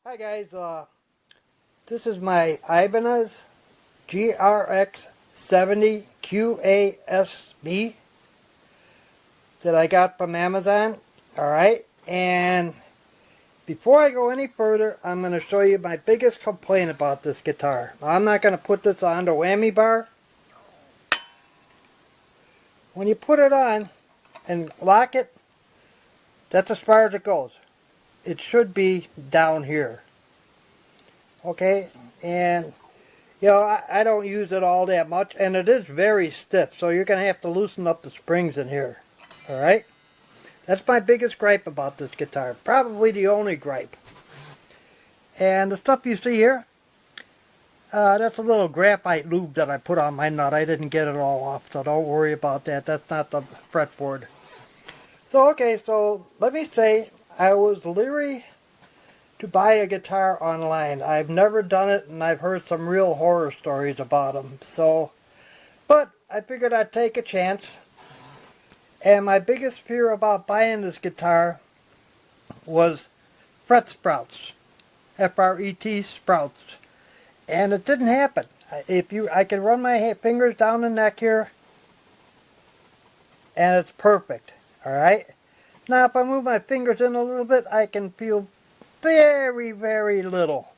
Hi guys, this is my Ibanez GRX70QA-SB that I got from Amazon. Alright, and before I go any further, I'm going to show you my biggest complaint about this guitar. Now, I'm not going to put this on the whammy bar. When you put it on and lock it, that's as far as it goes. It should be down here. Okay, and you know, I don't use it all that much, and it is very stiff, so you're going to have to loosen up the springs in here. Alright, that's my biggest gripe about this guitar, probably the only gripe. And the stuff you see here, that's a little graphite lube that I put on my nut. I didn't get it all off, so don't worry about that. That's not the fretboard. So okay, so let me say, I was leery to buy a guitar online. I've never done it, and I've heard some real horror stories about them. So, but I figured I'd take a chance. And my biggest fear about buying this guitar was fret sprouts, F-R-E-T sprouts, and it didn't happen. I can run my fingers down the neck here, and it's perfect. All right. Now, if I move my fingers in a little bit, I can feel very, very little.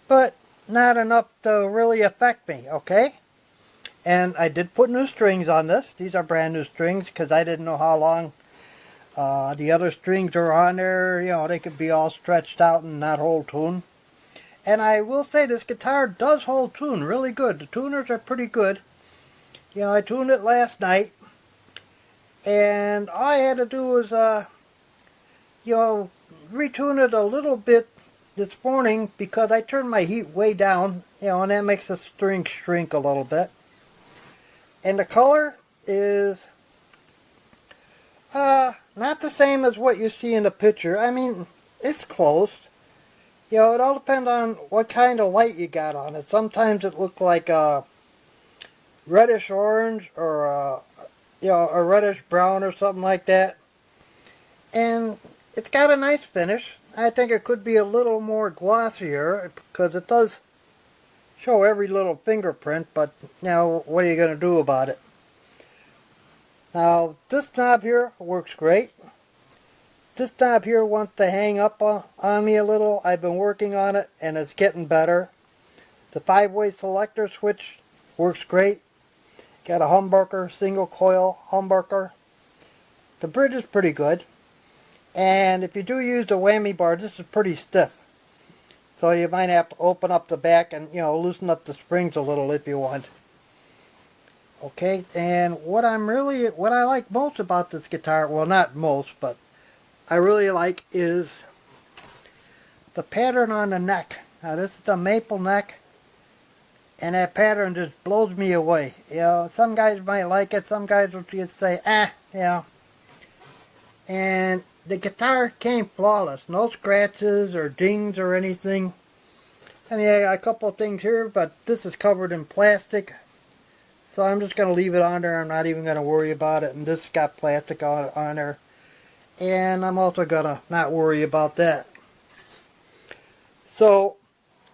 But not enough to really affect me, okay? And I did put new strings on this. These are brand new strings because I didn't know how long the other strings are on there. You know, they could be all stretched out and not hold tune. And I will say this guitar does hold tune really good. The tuners are pretty good. You know, I tuned it last night. And all I had to do was, you know, retune it a little bit this morning because I turned my heat way down, you know, and that makes the string shrink a little bit. And the color is not the same as what you see in the picture. I mean, it's close. You know, it all depends on what kind of light you got on it. Sometimes it looks like a reddish orange or you know, a reddish brown or something like that. And it's got a nice finish. I think it could be a little more glossier because it does show every little fingerprint, but now what are you going to do about it? Now, this knob here works great. This knob here wants to hang up on me a little. I've been working on it and it's getting better. The 5-way selector switch works great. Got a humbucker, single coil humbucker. The bridge is pretty good. And if you do use the whammy bar, this is pretty stiff. So you might have to open up the back and, you know, loosen up the springs a little if you want. Okay, and what I like most about this guitar, well, not most, but I really like is the pattern on the neck. Now this is the maple neck. And that pattern just blows me away. You know, some guys might like it, some guys will just say, you know. And the guitar came flawless. No scratches or dings or anything. I mean, I got a couple of things here, but this is covered in plastic. So I'm just going to leave it on there. I'm not even going to worry about it. And this got plastic on there. And I'm also going to not worry about that. So,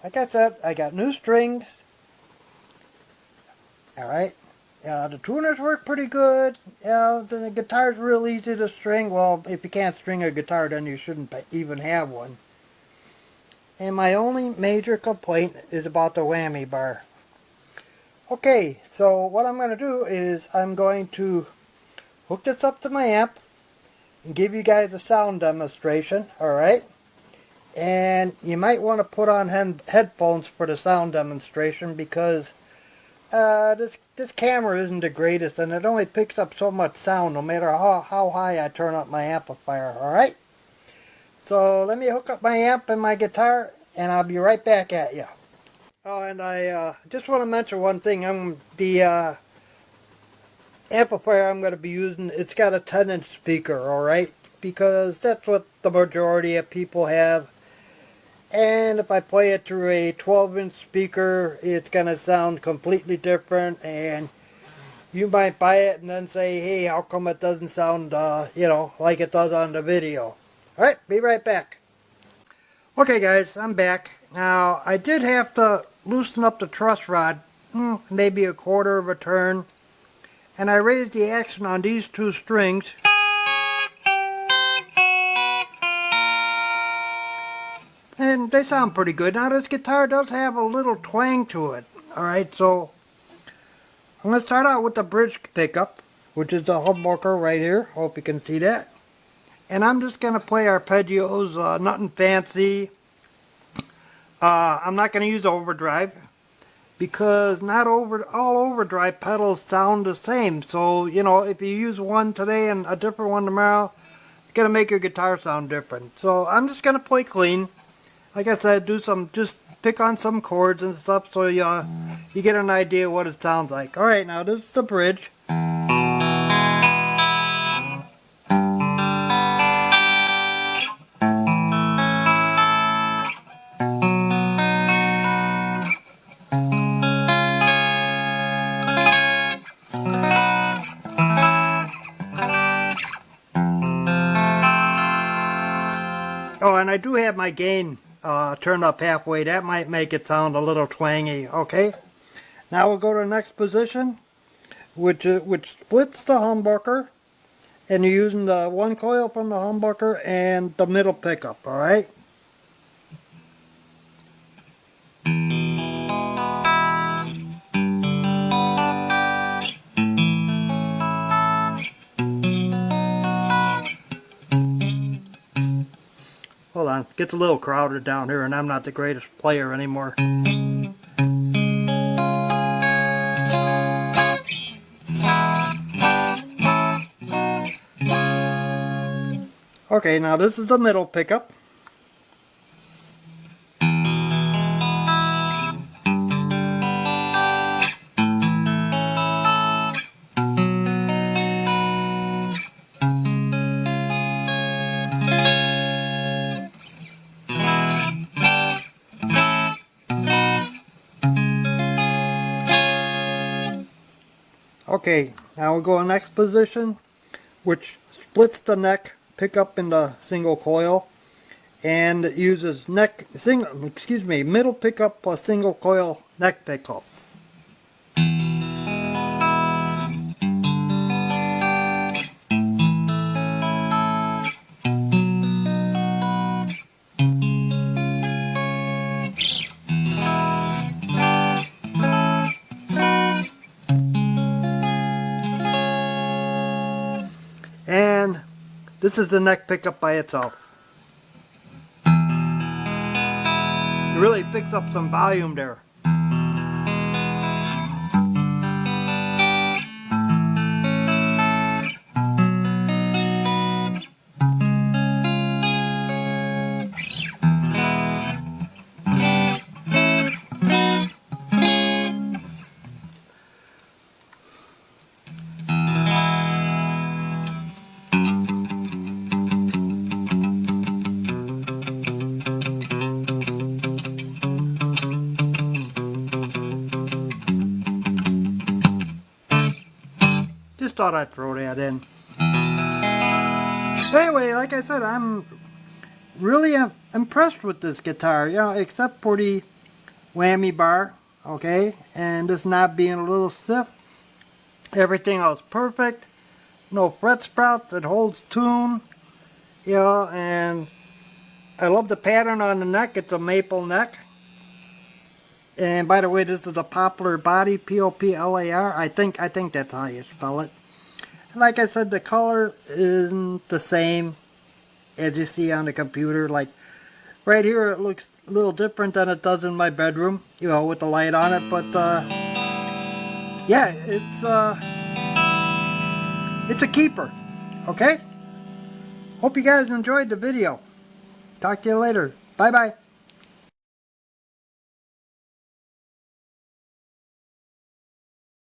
like I said, I got new strings. Alright, the tuners work pretty good. The guitar's real easy to string. Well, if you can't string a guitar, then you shouldn't even have one. And my only major complaint is about the whammy bar. Okay, so what I'm going to do is I'm going to hook this up to my amp and give you guys a sound demonstration, alright? And you might want to put on headphones for the sound demonstration because this camera isn't the greatest, and it only picks up so much sound no matter how high I turn up my amplifier, alright? So let me hook up my amp and my guitar, and I'll be right back at you. Oh, and I just want to mention one thing. The amplifier I'm going to be using, it's got a 10-inch speaker, alright? Because that's what the majority of people have. And if I play it through a 12-inch speaker, it's going to sound completely different. And you might buy it and then say, hey, how come it doesn't sound, you know, like it does on the video? Alright, be right back. Okay guys, I'm back. Now, I did have to loosen up the truss rod, maybe a quarter of a turn, and I raised the action on these two strings. And they sound pretty good. Now this guitar does have a little twang to it. Alright, so I'm going to start out with the bridge pickup, which is the humbucker right here. Hope you can see that. And I'm just going to play arpeggios, nothing fancy. I'm not going to use overdrive because not all overdrive pedals sound the same. So, you know, if you use one today and a different one tomorrow, it's going to make your guitar sound different. So I'm just going to play clean. Like I said, just pick on some chords and stuff so you get an idea what it sounds like. Alright, now this is the bridge. Oh, and I do have my gain turned up halfway. That might make it sound a little twangy. Okay, now we'll go to the next position, which splits the humbucker, and you're using the one coil from the humbucker and the middle pickup. All right. Hold on, it gets a little crowded down here and I'm not the greatest player anymore. Okay, now this is the middle pickup. Okay, now we'll go to the next position, which splits the neck pickup into single coil, and it uses middle pickup plus single coil neck pickup. And this is the neck pickup by itself. It really picks up some volume there. Just thought I'd throw that in. Anyway, like I said, I'm really impressed with this guitar, you know, except for the whammy bar, okay, and this knob being a little stiff. Everything else perfect. No fret sprouts, it holds tune, you know, and I love the pattern on the neck. It's a maple neck. And by the way, this is a poplar body, P-O-P-L-A-R. I think that's how you spell it. And like I said, the color isn't the same as you see on the computer. Like right here, it looks a little different than it does in my bedroom, you know, with the light on it. But yeah, it's a keeper. Okay. Hope you guys enjoyed the video. Talk to you later. Bye bye.